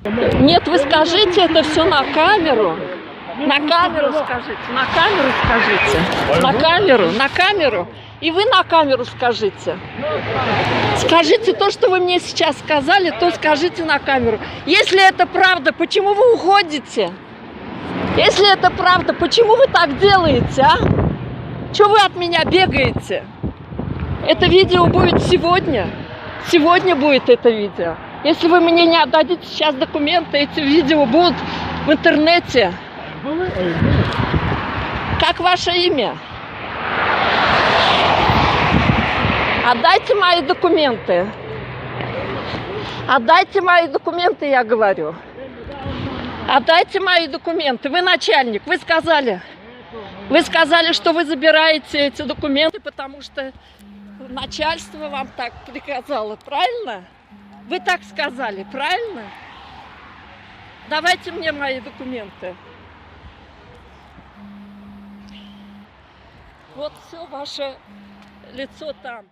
Нет, вы скажите это все на камеру. На камеру скажите, на камеру скажите. На камеру. И вы на камеру скажите. Скажите то, что вы мне сейчас сказали, то скажите на камеру. Если это правда, почему вы уходите? Если это правда, почему вы так делаете, а? Чего вы от меня бегаете? Это видео будет сегодня. Сегодня будет это видео. Если вы мне не отдадите сейчас документы, эти видео будут в интернете. Как ваше имя? Отдайте мои документы. Отдайте мои документы, я говорю. Отдайте мои документы. Вы начальник, вы сказали, что вы забираете эти документы, потому что начальство вам так приказало, правильно? Вы так сказали, правильно? Давайте мне мои документы. Вот все ваше лицо там.